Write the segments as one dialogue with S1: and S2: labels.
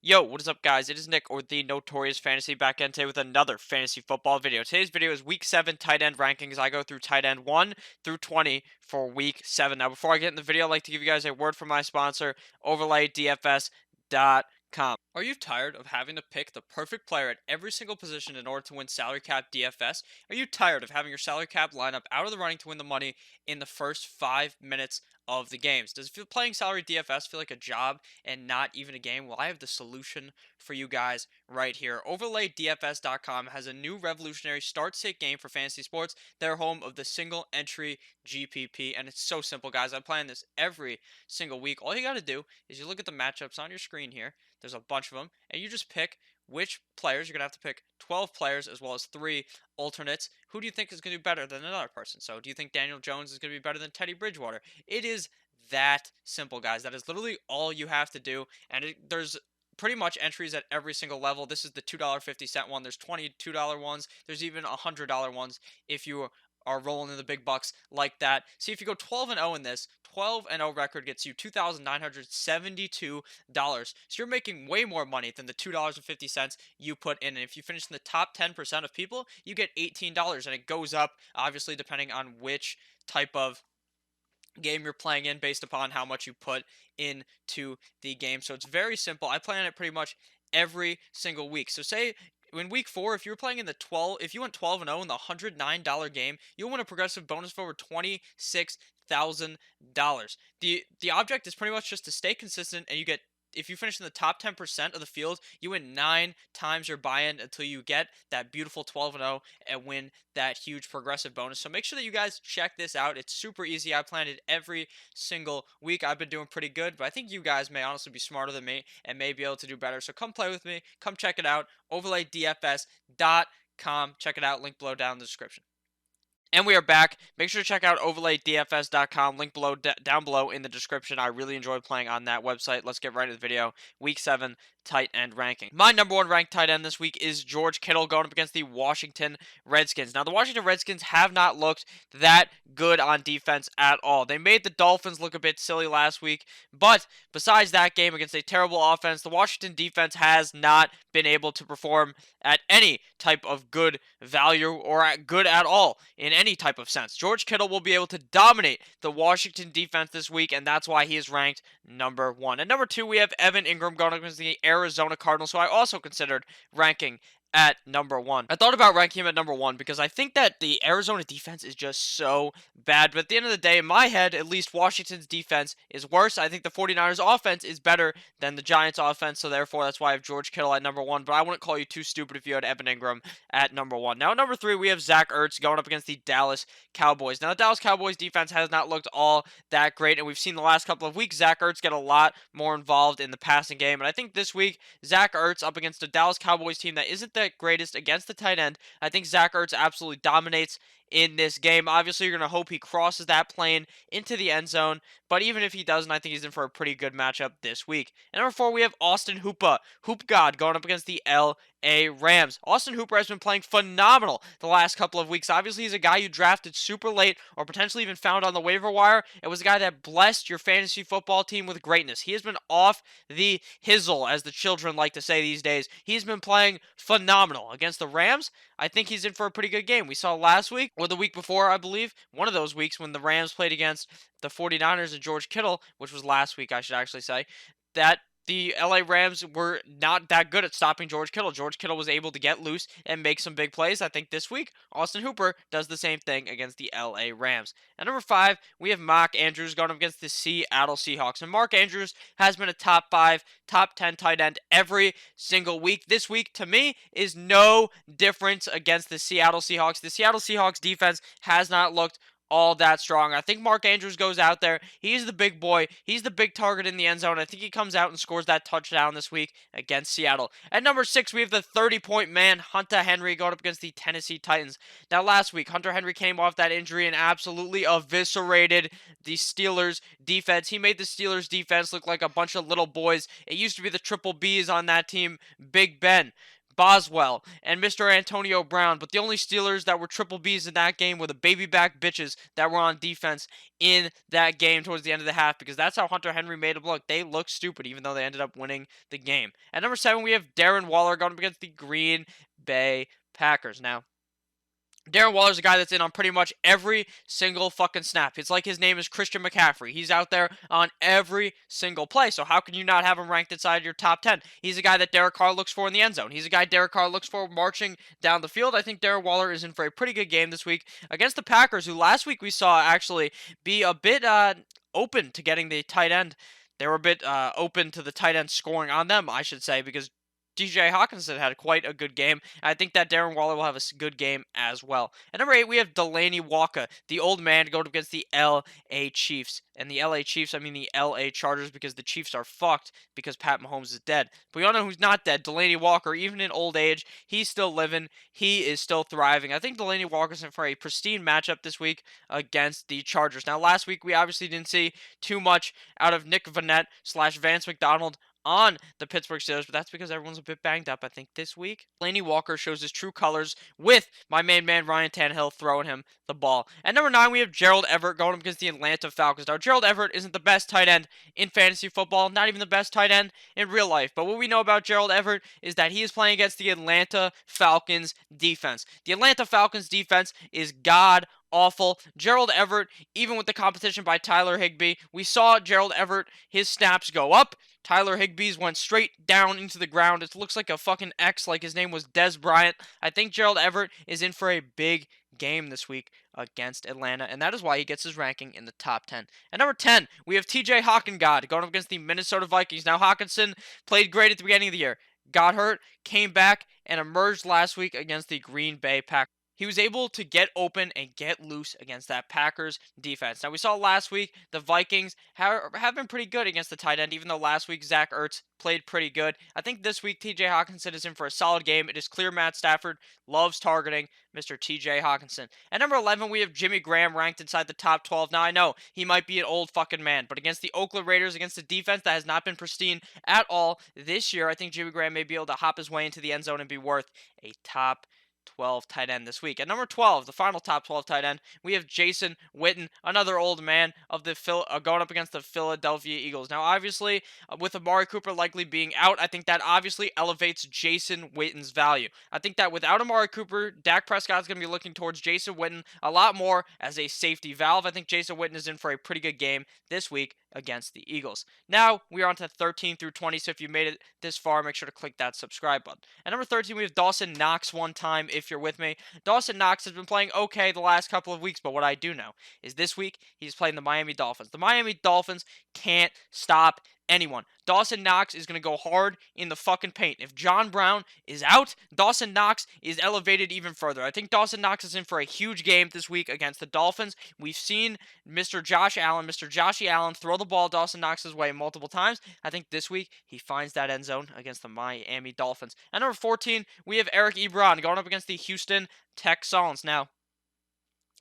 S1: Yo, what is up, guys? It is Nick, or the Notorious Fantasy, back in today with another fantasy football video. Today's video is Week 7 tight end rankings. I go through tight end 1 through 20 for Week 7. Now, before I get in the video, I'd like to give you guys a word from my sponsor, OverlayDFS.com. Are you tired of having to pick the perfect player at every single position in order to win salary cap DFS? Are you tired of having your salary cap lineup out of the running to win the money in the first 5 minutes of the games? Does playing salary DFS feel like a job and not even a game? Well, I have the solution for you guys right here. OverlayDFS.com has a new revolutionary start sit game for fantasy sports. They're home of the single entry GPP, and it's so simple, guys. I plan this every single week. All you got to do is you look at the matchups on your screen here. There's a bunch of them, and you just pick which players. You're going to have to pick 12 players as well as 3 alternates. Who do you think is going to do better than another person? So, do you think Daniel Jones is going to be better than Teddy Bridgewater? It is that simple, guys. That is literally all you have to do. And there's pretty much entries at every single level. This is the $2.50 one. There's $22 ones. There's even $100 ones if you are rolling in the big bucks like that. See, if you go 12 and 0 in this, 12 and 0 record gets you $2,972. So you're making way more money than the $2.50 you put in. And if you finish in the top 10% of people, you get $18, and it goes up obviously depending on which type of game you're playing in based upon how much you put into the game. So it's very simple. I plan it pretty much every single week. So say in week 4, if you were playing in the 12, if you went 12 and 0 in the $109 game, you'll win a progressive bonus of over $26,000. The object is pretty much just to stay consistent, and you get, if you finish in the top 10% of the field, you win 9 times your buy-in until you get that beautiful 12 and 0 and win that huge progressive bonus. So make sure that you guys check this out. It's super easy. I planned it every single week. I've been doing pretty good, but I think you guys may honestly be smarter than me and may be able to do better. So come play with me. Come check it out. OverlayDFS.com. Check it out. Link below down in the description. And we are back. Make sure to check out OverlayDFS.com. Link below, down below in the description. I really enjoyed playing on that website. Let's get right into the video. Week 7 tight end ranking. My number 1 ranked tight end this week is George Kittle going up against the Washington Redskins. Now, the Washington Redskins have not looked that good on defense at all. They made the Dolphins look a bit silly last week, but besides that game against a terrible offense, the Washington defense has not been able to perform at any type of good value or at good at all in any type of sense. George Kittle will be able to dominate the Washington defense this week, and that's why he is ranked number 1. And number 2, we have Evan Ingram going against the Arizona Cardinals, who I also considered ranking at number 1. I thought about ranking him at number 1 because I think that the Arizona defense is just so bad. But at the end of the day, in my head, at least Washington's defense is worse. I think the 49ers offense is better than the Giants offense. So therefore, that's why I have George Kittle at number 1. But I wouldn't call you too stupid if you had Evan Ingram at number 1. Now, number 3, we have Zach Ertz going up against the Dallas Cowboys. Now, the Dallas Cowboys defense has not looked all that great. And we've seen the last couple of weeks, Zach Ertz get a lot more involved in the passing game. And I think this week, Zach Ertz up against a Dallas Cowboys team that isn't the greatest against the tight end. I think Zach Ertz absolutely dominates in this game. Obviously, you're going to hope he crosses that plane into the end zone, but even if he doesn't, I think he's in for a pretty good matchup this week. And number 4, we have Austin Hooper, Hoop God, going up against the LA Rams. Austin Hooper has been playing phenomenal the last couple of weeks. Obviously, he's a guy you drafted super late or potentially even found on the waiver wire. It was a guy that blessed your fantasy football team with greatness. He has been off the hizzle, as the children like to say these days. He's been playing phenomenal against the Rams. I think he's in for a pretty good game. We saw last week, or the week before, I believe, one of those weeks when the Rams played against the 49ers and George Kittle, which was last week, I should actually say, that the LA Rams were not that good at stopping George Kittle. George Kittle was able to get loose and make some big plays. I think this week, Austin Hooper does the same thing against the LA Rams. At number 5, we have Mark Andrews going up against the Seattle Seahawks. And Mark Andrews has been a top 5, top 10 tight end every single week. This week, to me, is no difference against the Seattle Seahawks. The Seattle Seahawks defense has not looked all that strong. I think Mark Andrews goes out there. He's the big boy. He's the big target in the end zone. I think he comes out and scores that touchdown this week against Seattle. At number 6, we have the 30-point man, Hunter Henry, going up against the Tennessee Titans. Now, last week, Hunter Henry came off that injury and absolutely eviscerated the Steelers defense. He made the Steelers defense look like a bunch of little boys. It used to be the triple Bs on that team, Big Ben, Boswell, and Mr. Antonio Brown. But the only Steelers that were triple Bs in that game were the baby back bitches that were on defense in that game towards the end of the half, because that's how Hunter Henry made them look. They looked stupid, even though they ended up winning the game. At number 7, we have Darren Waller going up against the Green Bay Packers. Now, Darren Waller's a guy that's in on pretty much every single fucking snap. It's like his name is Christian McCaffrey. He's out there on every single play. So how can you not have him ranked inside your top 10? He's a guy that Derek Carr looks for in the end zone. He's a guy Derek Carr looks for marching down the field. I think Darren Waller is in for a pretty good game this week against the Packers, who last week we saw actually be a bit open to getting the tight end. They were a bit open to the tight end scoring on them, I should say, because DJ Hawkinson had quite a good game. I think that Darren Waller will have a good game as well. At number 8, we have Delaney Walker, the old man, going up against the LA Chiefs. And the LA Chiefs, I mean the LA Chargers, because the Chiefs are fucked because Pat Mahomes is dead. But we all know who's not dead. Delaney Walker, even in old age, he's still living. He is still thriving. I think Delaney Walker's in for a pristine matchup this week against the Chargers. Now, last week, we obviously didn't see too much out of Nick Vannett / Vance McDonald on the Pittsburgh Steelers, but that's because everyone's a bit banged up. I think this week, Delaney Walker shows his true colors with my main man Ryan Tannehill throwing him the ball. At number 9, we have Gerald Everett going up against the Atlanta Falcons. Now, Gerald Everett isn't the best tight end in fantasy football, not even the best tight end in real life. But what we know about Gerald Everett is that he is playing against the Atlanta Falcons defense. The Atlanta Falcons defense is god awful. Gerald Everett, even with the competition by Tyler Higbee, we saw Gerald Everett, his snaps go up. Tyler Higbee's went straight down into the ground. It looks like a fucking X, like his name was Dez Bryant. I think Gerald Everett is in for a big game this week against Atlanta, and that is why he gets his ranking in the top 10. At number 10, we have TJ Hawkingod going up against the Minnesota Vikings. Now, Hawkinson played great at the beginning of the year, got hurt, came back, and emerged last week against the Green Bay Packers. He was able to get open and get loose against that Packers defense. Now, we saw last week the Vikings have been pretty good against the tight end, even though last week Zach Ertz played pretty good. I think this week TJ Hawkinson is in for a solid game. It is clear Matt Stafford loves targeting Mr. TJ Hawkinson. At number 11, we have Jimmy Graham ranked inside the top 12. Now, I know he might be an old fucking man, but against the Oakland Raiders, against a defense that has not been pristine at all this year, I think Jimmy Graham may be able to hop his way into the end zone and be worth a top 12 tight end this week. At number 12, the final top 12 tight end, we have Jason Witten, another old man of the going up against the Philadelphia Eagles. Now, obviously, with Amari Cooper likely being out, I think that obviously elevates Jason Witten's value. I think that without Amari Cooper, Dak Prescott's going to be looking towards Jason Witten a lot more as a safety valve. I think Jason Witten is in for a pretty good game this week against the Eagles. Now, we are on to 13 through 20, so if you made it this far, make sure to click that subscribe button. At number 13, we have Dawson Knox one time, if you're with me. Dawson Knox has been playing okay the last couple of weeks, but what I do know is this week, he's playing the Miami Dolphins. The Miami Dolphins can't stop anyone. Dawson Knox is going to go hard in the fucking paint. If John Brown is out, Dawson Knox is elevated even further. I think Dawson Knox is in for a huge game this week against the Dolphins. We've seen Mr. Joshy Allen throw the ball Dawson Knox's way multiple times. I think this week he finds that end zone against the Miami Dolphins. At number 14, we have Eric Ebron going up against the Houston Texans. Now,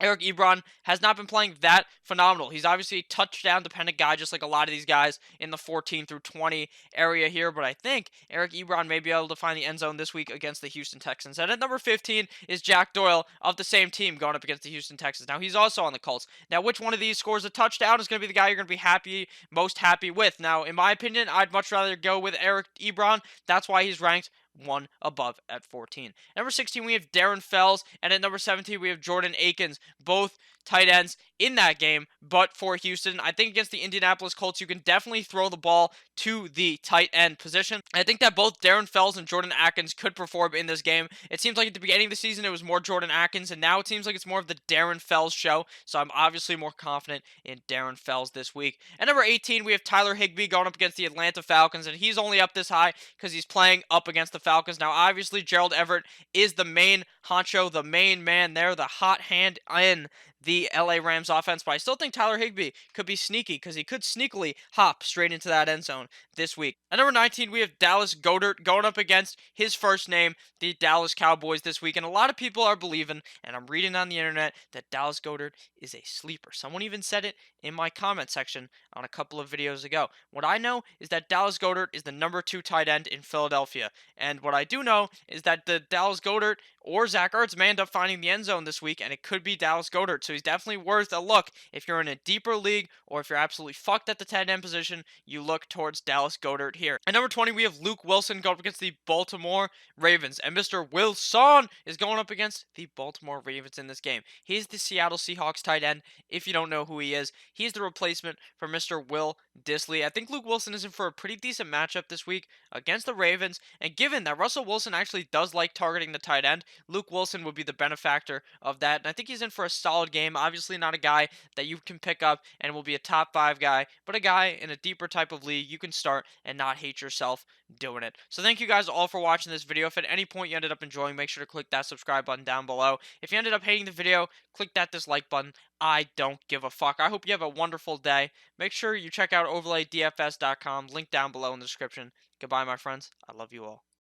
S1: Eric Ebron has not been playing that phenomenal. He's obviously a touchdown-dependent guy, just like a lot of these guys in the 14 through 20 area here. But I think Eric Ebron may be able to find the end zone this week against the Houston Texans. And at number 15 is Jack Doyle of the same team going up against the Houston Texans. Now, he's also on the Colts. Now, which one of these scores a touchdown is going to be the guy you're going to be most happy with? Now, in my opinion, I'd much rather go with Eric Ebron. That's why he's ranked one above at 14. Number 16, we have Darren Fells, and at number 17, we have Jordan Akins, both tight ends in that game, but for Houston, I think against the Indianapolis Colts, you can definitely throw the ball to the tight end position. I think that both Darren Fells and Jordan Akins could perform in this game. It seems like at the beginning of the season, it was more Jordan Akins, and now it seems like it's more of the Darren Fells show, so I'm obviously more confident in Darren Fells this week. At number 18, we have Tyler Higbee going up against the Atlanta Falcons, and he's only up this high because he's playing up against the Falcons. Now, obviously, Gerald Everett is the main honcho, the main man there, the hot hand in the LA Rams offense, but I still think Tyler Higbee could be sneaky because he could sneakily hop straight into that end zone this week. At number 19, we have Dallas Goedert going up against his first name, the Dallas Cowboys, this week. And a lot of people are believing, and I'm reading on the internet, that Dallas Goedert is a sleeper. Someone even said it in my comment section on a couple of videos ago. What I know is that Dallas Goedert is the number 2 tight end in Philadelphia. And what I do know is that the Dallas Goedert or Zach Ertz may end up finding the end zone this week, and it could be Dallas Goedert. So he's definitely worth a look. If you're in a deeper league or if you're absolutely fucked at the tight end position, you look towards Dallas Goedert here. At number 20, we have Luke Wilson going up against the Baltimore Ravens. And Mr. Wilson is going up against the Baltimore Ravens in this game. He's the Seattle Seahawks tight end. If you don't know who he is, he's the replacement for Mr. Will Dissly. I think Luke Wilson is in for a pretty decent matchup this week against the Ravens. And given that Russell Wilson actually does like targeting the tight end, Luke Wilson would be the benefactor of that. And I think he's in for a solid game. Obviously, not a guy that you can pick up and will be a top 5 guy, but a guy in a deeper type of league you can start and not hate yourself doing it. So thank you guys all for watching this video. If at any point you ended up enjoying, make sure to click that subscribe button down below. If you ended up hating the video, click that dislike button. I don't give a fuck. I hope you have a wonderful day. Make sure you check out overlaydfs.com. Link down below in the description. Goodbye, my friends. I love you all.